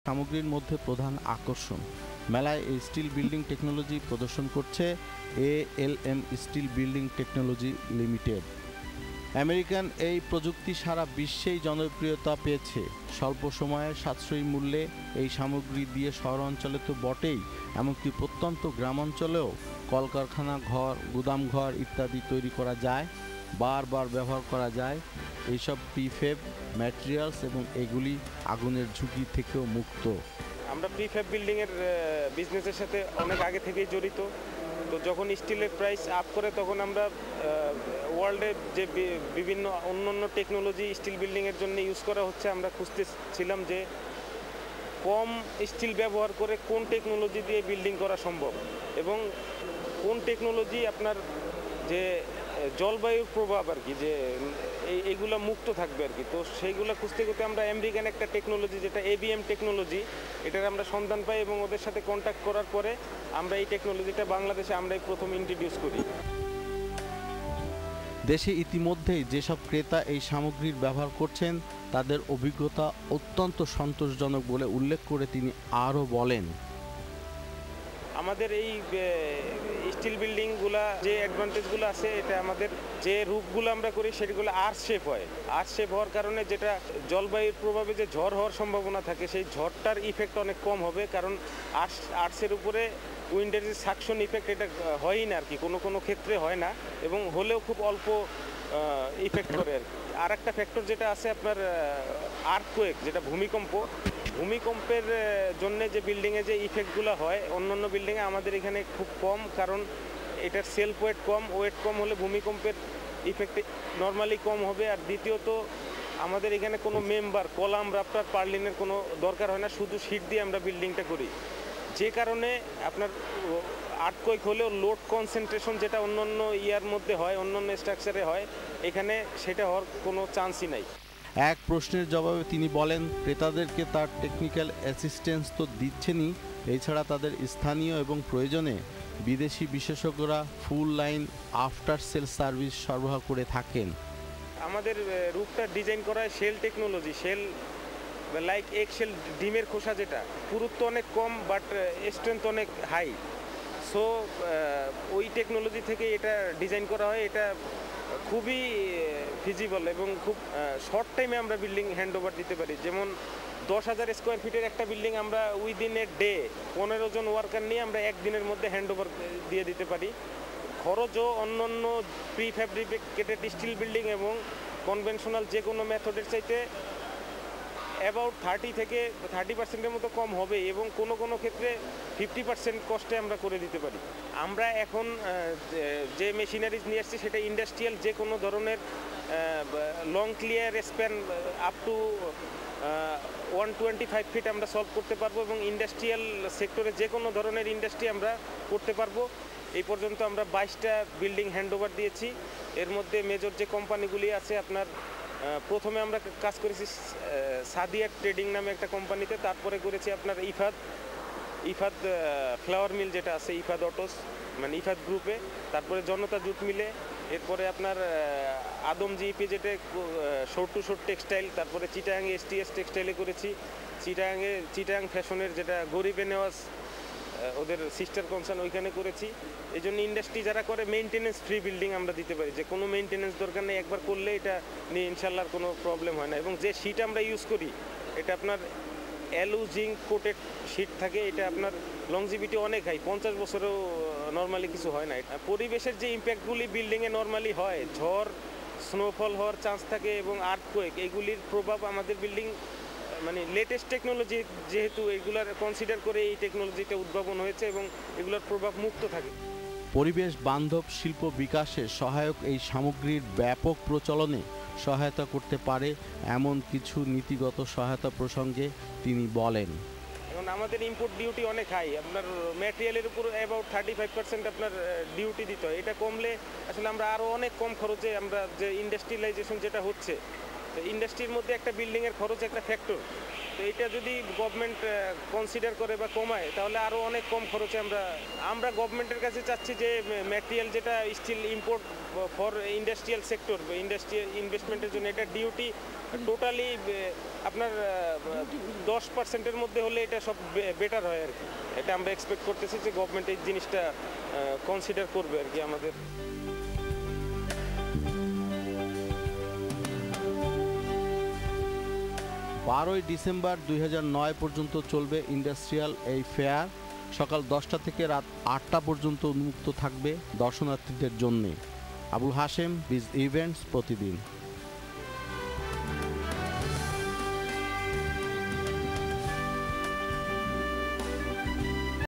সামগ্রীর মধ্যে প্রধান আকর্ষণ। মেলায় এই স্টিল বিল্ডিং টেকনোলজি প্রদর্শন করছে ALM steel building technology limited. American এই প্রযুক্তি সারা বিশ্বেই জনপ্রিয়তা পেয়েছে। স্বল্প সময়ে সাশ্রয়ী মূল্যে এই সামগ্রী দিয়ে শহরাঞ্চলে তো বটেই, এমনকি প্রত্যন্ত গ্রামাঞ্চলেও কলকারখানা ঘর, গুদামঘর ইত্যাদি তৈরি করা যায়, বারবার ব্যবহার করা যায়। এইসব প্রিফেব ম্যাটেরিয়ালস এবং এগুলি আগুনের ঝুঁকি থেকেও মুক্ত। আমরা প্রিফেব বিল্ডিংয়ের বিজনেসের সাথে অনেক আগে থেকেই জড়িত। তো যখন স্টিলের প্রাইস আপ করে তখন আমরা ওয়ার্ল্ডে যে বিভিন্ন অন্য টেকনোলজি স্টিল বিল্ডিংয়ের জন্য ইউজ করা হচ্ছে আমরা খুঁজতেছিলাম যে কম স্টিল ব্যবহার করে কোন টেকনোলজি দিয়ে বিল্ডিং করা সম্ভব এবং কোন টেকনোলজি আপনার যে জলবায়ুর প্রভাব আর কি, যে এইগুলো মুক্ত থাকবে আর কি। তো সেইগুলো খুঁজতে খুঁজতে আমরা আমেরিকান একটা টেকনোলজি যেটা ABM টেকনোলজি, এটার আমরা সন্ধান পাই এবং ওদের সাথে কন্ট্যাক্ট করার পরে আমরা এই টেকনোলজিটা বাংলাদেশে আমরাই প্রথম ইন্ট্রোডিউস করি। দেশে ইতিমধ্যেই যেসব ক্রেতা এই সামগ্রীর ব্যবহার করছেন তাদের অভিজ্ঞতা অত্যন্ত সন্তোষজনক বলে উল্লেখ করে তিনি আরও বলেন, আমাদের এই স্টিল বিল্ডিংগুলা যে অ্যাডভান্টেজগুলো আছে, এটা আমাদের যে রূপগুলো আমরা করি সেগুলো আর্চ শেপ হয়। আর্চ শেপ হওয়ার কারণে যেটা জলবায়ুর প্রভাবে যে ঝড় হওয়ার সম্ভাবনা থাকে সেই ঝড়টার ইফেক্ট অনেক কম হবে, কারণ আর্চের উপরে উইন্ডের যে সাকশন ইফেক্ট এটা হয়ই না আর কি, কোনো ক্ষেত্রে হয় না এবং হলেও খুব অল্প ইফেক্ট করে আর কি। আর একটা ফ্যাক্টর যেটা আছে আপনার আর্থকোয়েক, যেটা ভূমিকম্পের জন্য যে বিল্ডিংয়ে যে ইফেক্টগুলো হয় অন্য বিল্ডিংয়ে আমাদের এখানে খুব কম, কারণ এটার সেলফ ওয়েট কম হলে ভূমিকম্পের ইফেক্ট নর্মালি কম হবে। আর দ্বিতীয়ত আমাদের এখানে কোনো মেম্বার, কলাম, রাফটার, পার্লিনের কোনো দরকার হয় না, শুধু শীট দিয়ে আমরা বিল্ডিংটা করি, যে কারণে আপনার আর্থকোয়েক হলেও লোড কনসেন্ট্রেশন যেটা অন্য ইয়ার মধ্যে হয়, অন্য স্ট্রাকচারে হয়, এখানে সেটা হওয়ার কোনো চান্সই নাই। এক প্রশ্নের জবাবে তিনি বলেন, ক্রেতাদেরকে তার টেকনিক্যাল অ্যাসিস্ট্যান্স তো দিচ্ছেনই, এছাড়া তাদের স্থানীয় এবং প্রয়োজনে বিদেশি বিশেষজ্ঞরা full line after sale service সরবরাহ করে থাকেন। আমাদের রূপটা ডিজাইন করা হয় shell technology, shell like egg shell, ডিমের খোসা, যেটা পুরুত্ব অনেক কম বাট স্ট্রেংথ অনেক হাই। সো ওই টেকনোলজি থেকে এটা ডিজাইন করা হয়। এটা খুবই ফিজিবল এবং খুব শর্ট টাইমে আমরা বিল্ডিং হ্যান্ড ওভার দিতে পারি। যেমন 10,000 স্কোয়ার ফিটের একটা বিল্ডিং আমরা উইদিন এ ডে 15 জন ওয়ার্কার নিয়ে আমরা একদিনের মধ্যে হ্যান্ড ওভার দিয়ে দিতে পারি। খরচও অন্য প্রিফ্যাব্রিকেটেড স্টিল বিল্ডিং এবং কনভেনশনাল যে কোনো মেথডের চাইতে অ্যাবাউট 30% মতো কম হবে এবং কোনো ক্ষেত্রে 50% কস্টে আমরা করে দিতে পারি। আমরা এখন যে মেশিনারিজ নিয়ে আসছি সেটা ইন্ডাস্ট্রিয়াল যে কোনো ধরনের long clear span up to 125 feet আমরা সলভ করতে পারবো এবং ইন্ডাস্ট্রিয়াল সেক্টরে যে কোনো ধরনের ইন্ডাস্ট্রি আমরা করতে পারবো। এই পর্যন্ত আমরা 22টা বিল্ডিং হ্যান্ড ওভার দিয়েছি। এর মধ্যে মেজর যে কোম্পানিগুলি আছে আপনার, প্রথমে আমরা কাজ করেছি সাদিয়া ট্রেডিং নামে একটা কোম্পানিতে, তারপরে করেছি আপনার ইফাদ ফ্লাওয়ার মিল যেটা আছে, ইফাদ অটোস মানে ইফাদ গ্রুপে, তারপরে জনতা জুট মিলে, এরপরে আপনার আদম জিপি যেটা শোর টু শোর টেক্সটাইল, তারপরে চিটাগাং STS টেক্সটাইলে করেছি, চিটাগাং ফ্যাশনের যেটা গরিবে নেওয়াজ ওদের সিস্টার কনসার্ন ওইখানে করেছি। এই জন্য ইন্ডাস্ট্রি যারা করে মেইনটেনেন্স ফ্রি বিল্ডিং আমরা দিতে পারি, যে কোনো মেইনটেনেন্স দরকার নেই, একবার করলে এটা নিয়ে ইনশাল্লাহ কোনো প্রবলেম হয় না। এবং যে শিট আমরা ইউজ করি এটা আপনার জিঙ্ক কোটেড শিট থাকে, এটা আপনার লংজিভিটি অনেক হাই, 50 বছরেও নর্মালি কিছু হয় না। পরিবেশের যে ইম্প্যাক্টগুলি বিল্ডিংয়ে নর্মালি হয়, ঝড়, স্নোফল হওয়ার চান্স থাকে এবং আর্থকোয়েক, এগুলির প্রভাব আমাদের বিল্ডিং মানে লেটেস্ট টেকনোলজি যেহেতু এগুলার কনসিডার করে এই টেকনোলজিটা উদ্ভাবন হয়েছে এবং এগুলোর প্রভাব মুক্ত থাকে। পরিবেশ বান্ধব শিল্প বিকাশে সহায়ক এই সামগ্রীর ব্যাপক প্রচলনে সহায়তা করতে পারে এমন কিছু নীতিগত সহায়তা প্রসঙ্গে তিনি বলেন, এখন আমাদের ইম্পোর্ট ডিউটি অনেক হাই, আপনার ম্যাটেরিয়ালের উপর অ্যাবাউট 35% আপনার ডিউটি দিতে হয়। এটা কমলে আসলে আমরা আরও অনেক কম খরচে আমরা যে ইন্ডাস্ট্রিয়ালাইজেশন যেটা হচ্ছে, ইন্ডাস্ট্রির মধ্যে একটা বিল্ডিংয়ের খরচ একটা ফ্যাক্টর, তো এটা যদি গভর্নমেন্ট কনসিডার করে বা কমায় তাহলে আরও অনেক কম খরচে আমরা গভর্নমেন্টের কাছে চাচ্ছি যে ম্যাটেরিয়াল যেটা steel import for industrial sector বা ইন্ডাস্ট্রিয়াল ইনভেস্টমেন্টের জন্য এটা ডিউটি টোটালি আপনার 10%-এর মধ্যে হলে এটা সব বেটার হয় আর কি। এটা আমরা এক্সপেক্ট করতেছি যে গভর্নমেন্ট এই জিনিসটা কনসিডার করবে আর কি আমাদের। 12ই ডিসেম্বর 2009 পর্যন্ত চলবে ইন্ডাস্ট্রিয়াল এই ফেয়ার। সকাল 10টা থেকে রাত 8টা পর্যন্ত উন্মুক্ত থাকবে দর্শনার্থীদের জন্যে। আবুল হাশেম, বিজ ইভেন্টস, প্রতিদিন।